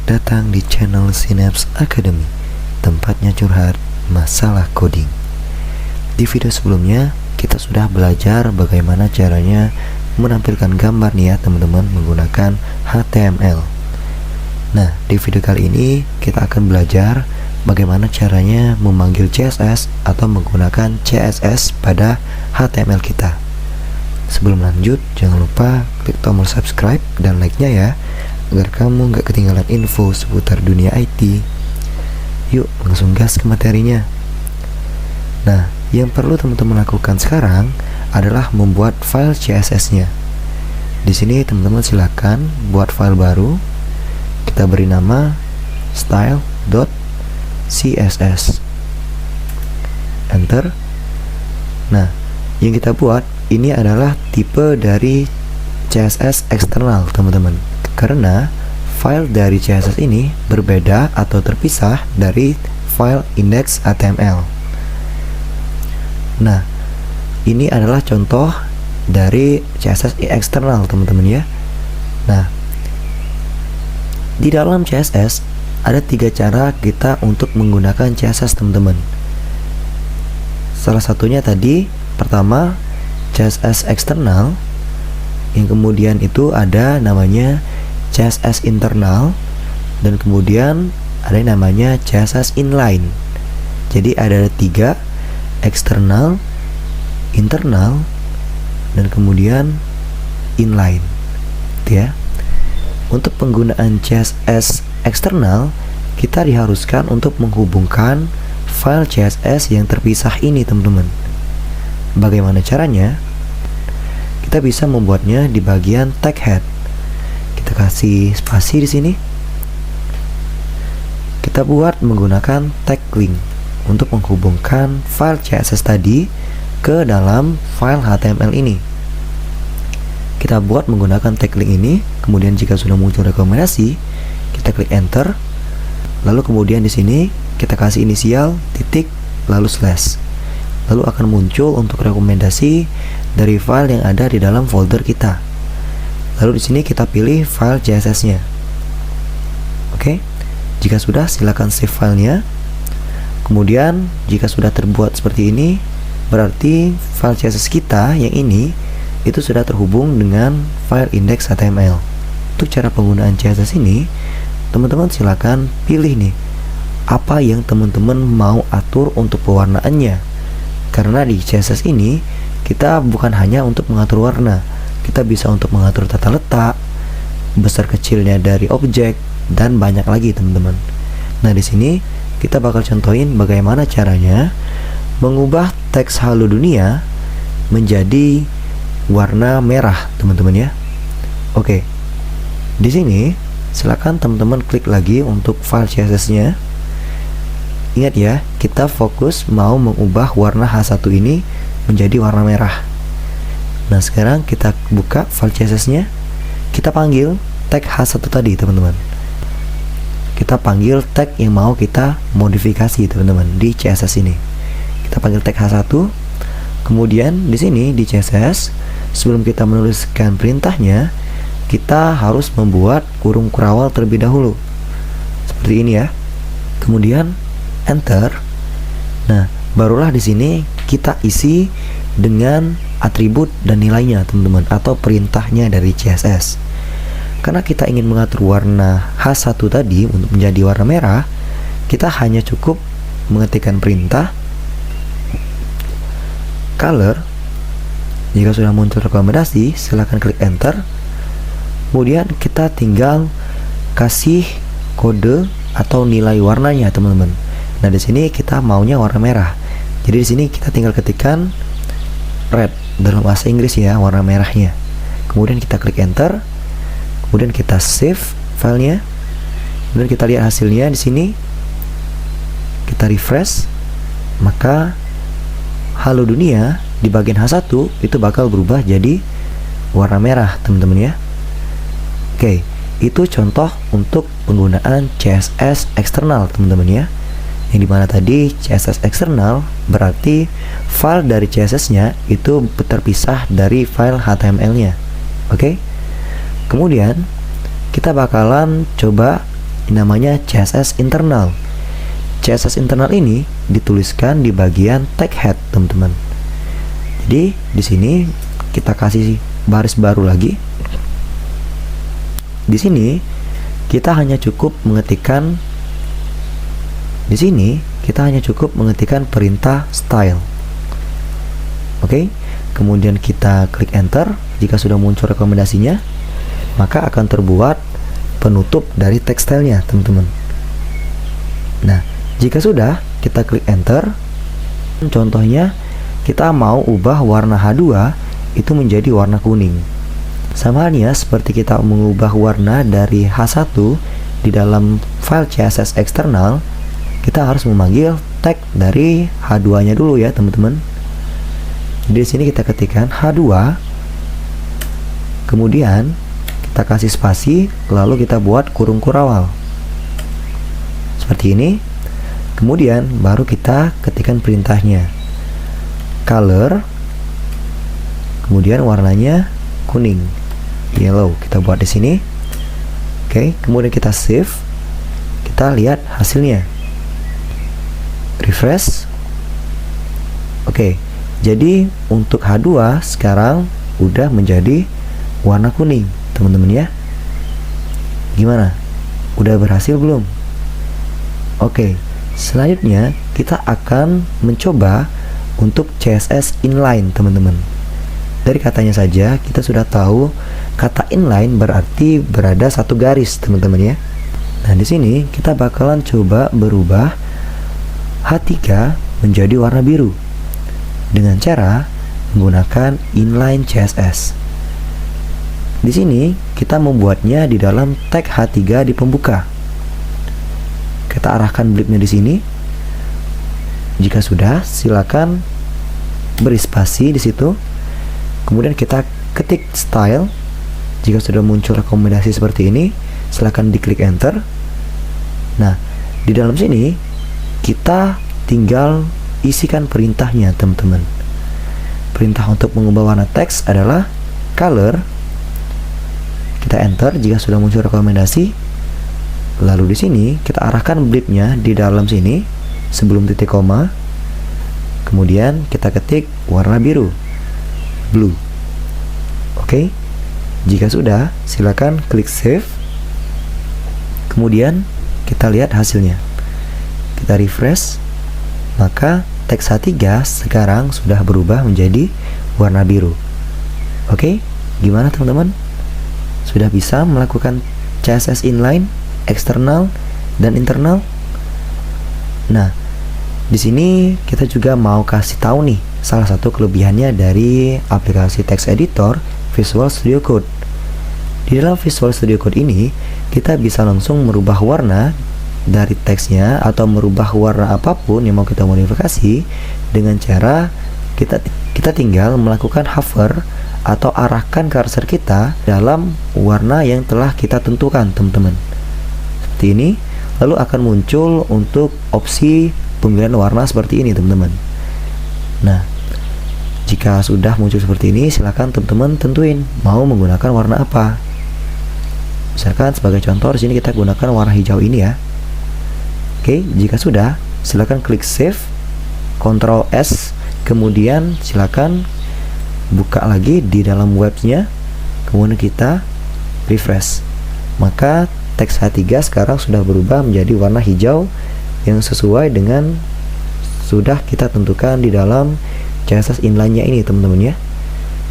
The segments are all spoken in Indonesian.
datang di channel Synapse Academy, tempatnya curhat masalah coding. Di video sebelumnya, kita sudah belajar bagaimana caranya menampilkan gambar nih ya teman-teman menggunakan HTML. Nah, di video kali ini kita akan belajar bagaimana caranya memanggil CSS atau menggunakan CSS pada HTML kita. Sebelum lanjut, jangan lupa klik tombol subscribe dan like-nya ya, agar kamu nggak ketinggalan info seputar dunia IT. Yuk, langsung gas ke materinya. Nah, yang perlu teman-teman lakukan sekarang adalah membuat file CSS-nya. Di sini teman-teman silakan buat file baru. Kita beri nama style.css. Enter. Nah, yang kita buat ini adalah tipe dari CSS eksternal, teman-teman. Karena file dari CSS ini berbeda atau terpisah dari file index HTML. Nah, ini adalah contoh dari CSS eksternal, teman-teman ya. Nah, di dalam CSS ada 3 cara kita untuk menggunakan CSS, teman-teman. Salah satunya tadi, pertama CSS eksternal, yang kemudian itu ada namanya CSS internal, dan kemudian ada yang namanya CSS inline. Jadi ada 3, eksternal, internal, dan kemudian inline, ya. Untuk penggunaan CSS eksternal, kita diharuskan untuk menghubungkan file CSS yang terpisah ini, teman-teman. Bagaimana caranya? Kita bisa membuatnya di bagian tag head. Kita kasih spasi di sini. Kita buat menggunakan tag link untuk menghubungkan file CSS tadi ke dalam file HTML ini. Kita buat menggunakan tag link ini. Kemudian jika sudah muncul rekomendasi, kita klik enter. Lalu kemudian di sini kita kasih inisial, titik, lalu slash. Lalu akan muncul untuk rekomendasi dari file yang ada di dalam folder kita. Lalu di sini kita pilih file CSS-nya. Oke. Jika sudah, silakan save filenya. Kemudian jika sudah terbuat seperti ini, berarti file CSS kita yang ini itu sudah terhubung dengan file index HTML. Untuk cara penggunaan CSS ini, teman-teman silakan pilih nih apa yang teman-teman mau atur untuk pewarnaannya. Karena di CSS ini kita bukan hanya untuk mengatur warna, kita bisa untuk mengatur tata letak, besar kecilnya dari objek, dan banyak lagi, teman-teman. Nah, di sini kita bakal contohin bagaimana caranya mengubah teks halo dunia menjadi warna merah, teman-teman ya. Oke. Di sini silakan teman-teman klik lagi untuk file CSS-nya. Ingat ya, kita fokus mau mengubah warna H1 ini menjadi warna merah. Nah, sekarang kita buka file CSS-nya. Kita panggil tag H1 tadi, teman-teman. Kita panggil tag yang mau kita modifikasi, teman-teman, di CSS ini. Kita panggil tag H1. Kemudian di sini di CSS, sebelum kita menuliskan perintahnya, kita harus membuat kurung kurawal terlebih dahulu. Seperti ini ya. Kemudian enter. Nah, barulah di sini kita isi dengan atribut dan nilainya, teman-teman, atau perintahnya dari CSS. Karena kita ingin mengatur warna H1 tadi untuk menjadi warna merah, kita hanya cukup mengetikkan perintah color. Jika sudah muncul rekomendasi, silahkan klik enter. Kemudian kita tinggal kasih kode atau nilai warnanya, teman-teman. Nah, di sini kita maunya warna merah. Jadi di sini kita tinggal ketikkan red dalam bahasa Inggris ya, warna merahnya. Kemudian kita klik enter. Kemudian kita save filenya. Kemudian kita lihat hasilnya di sini. Kita refresh. Maka halo dunia di bagian H1 itu bakal berubah jadi warna merah, teman-teman ya. Oke, itu contoh untuk penggunaan CSS eksternal, teman-teman ya. Yang dimana tadi CSS eksternal berarti file dari CSS-nya itu terpisah dari file HTML-nya. Oke. Kemudian kita bakalan coba namanya CSS internal. CSS internal ini dituliskan di bagian tag head, teman-teman. Jadi di sini kita kasih baris baru lagi. Di sini kita hanya cukup mengetikkan perintah style. Oke, kemudian kita klik enter. Jika sudah muncul rekomendasinya, maka akan terbuat penutup dari text style-nya, teman-teman. Nah, jika sudah, kita klik enter. Contohnya, kita mau ubah warna H2 itu menjadi warna kuning. Sama halnya seperti kita mengubah warna dari H1 di dalam file CSS eksternal, kita harus memanggil tag dari H2-nya dulu ya, teman-teman. Di sini kita ketikkan H2, kemudian kita kasih spasi, lalu kita buat kurung kurawal seperti ini. Kemudian baru kita ketikkan perintahnya, color, kemudian warnanya kuning, yellow. Kita buat di sini. Oke, kemudian kita save. Kita lihat hasilnya. Refresh. Oke, jadi untuk H2 sekarang udah menjadi warna kuning, teman-teman ya. Gimana? Udah berhasil belum? Oke, selanjutnya kita akan mencoba untuk CSS inline, teman-teman. Dari katanya saja kita sudah tahu kata inline berarti berada satu garis, teman-teman ya. Nah, di sini kita bakalan coba berubah H3 menjadi warna biru dengan cara menggunakan inline CSS. Di sini kita membuatnya di dalam tag H3 di pembuka. Kita arahkan blipnya di sini. Jika sudah, silakan beri spasi di situ. Kemudian kita ketik style. Jika sudah muncul rekomendasi seperti ini, silakan diklik enter. Nah, di dalam sini kita tinggal isikan perintahnya, teman-teman. Perintah untuk mengubah warna teks adalah color. Kita enter jika sudah muncul rekomendasi. Lalu di sini kita arahkan blipnya di dalam sini sebelum titik koma. Kemudian kita ketik warna biru, blue. Oke. Jika sudah, silakan klik save. Kemudian kita lihat hasilnya. Kita refresh, maka teks H3 sekarang sudah berubah menjadi warna biru. Oke, gimana teman-teman? Sudah bisa melakukan CSS inline, eksternal dan internal? Nah, di sini kita juga mau kasih tahu nih salah satu kelebihannya dari aplikasi text editor Visual Studio Code. Di dalam Visual Studio Code ini, kita bisa langsung merubah warna dari teksnya atau merubah warna apapun yang mau kita modifikasi dengan cara kita tinggal melakukan hover atau arahkan cursor kita dalam warna yang telah kita tentukan, teman-teman. Seperti ini, lalu akan muncul untuk opsi pemilihan warna seperti ini, teman-teman. Nah, jika sudah muncul seperti ini, silakan teman-teman tentuin mau menggunakan warna apa. Misalkan sebagai contoh di sini kita gunakan warna hijau ini ya. Oke, jika sudah, silakan klik save, Ctrl S, kemudian silakan buka lagi di dalam webnya, kemudian kita refresh. Maka teks H3 sekarang sudah berubah menjadi warna hijau yang sesuai dengan sudah kita tentukan di dalam CSS inline-nya ini, teman-teman ya.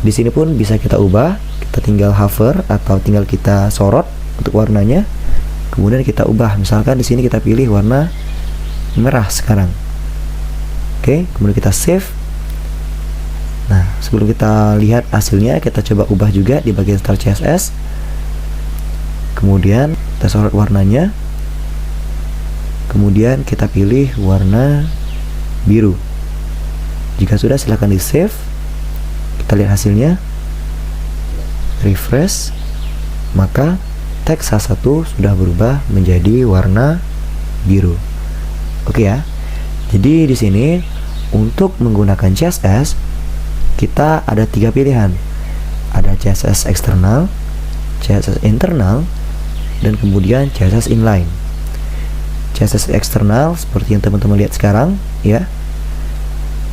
Di sini pun bisa kita ubah, kita tinggal hover atau tinggal kita sorot untuk warnanya. Kemudian kita ubah, misalkan di sini kita pilih warna merah sekarang. Oke, kemudian kita save. Nah, sebelum kita lihat hasilnya, kita coba ubah juga di bagian style CSS. Kemudian kita sorot warnanya. Kemudian kita pilih warna biru. Jika sudah, silahkan di save. Kita lihat hasilnya. Refresh. Maka teks H1 sudah berubah menjadi warna biru. Oke ya. Jadi di sini untuk menggunakan CSS kita ada 3 pilihan. Ada CSS eksternal, CSS internal, dan kemudian CSS inline. CSS eksternal seperti yang teman-teman lihat sekarang ya,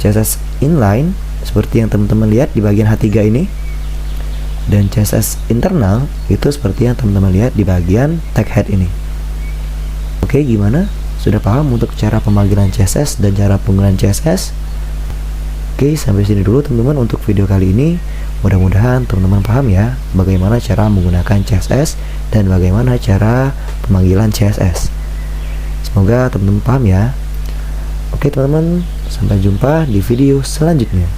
CSS inline seperti yang teman-teman lihat di bagian H3 ini, dan CSS internal itu seperti yang teman-teman lihat di bagian tag head ini. Oke, gimana? Sudah paham untuk cara pemanggilan CSS dan cara penggunaan CSS? Oke, sampai sini dulu teman-teman untuk video kali ini. Mudah-mudahan teman-teman paham ya bagaimana cara menggunakan CSS dan bagaimana cara pemanggilan CSS. Semoga teman-teman paham ya. Oke teman-teman, sampai jumpa di video selanjutnya.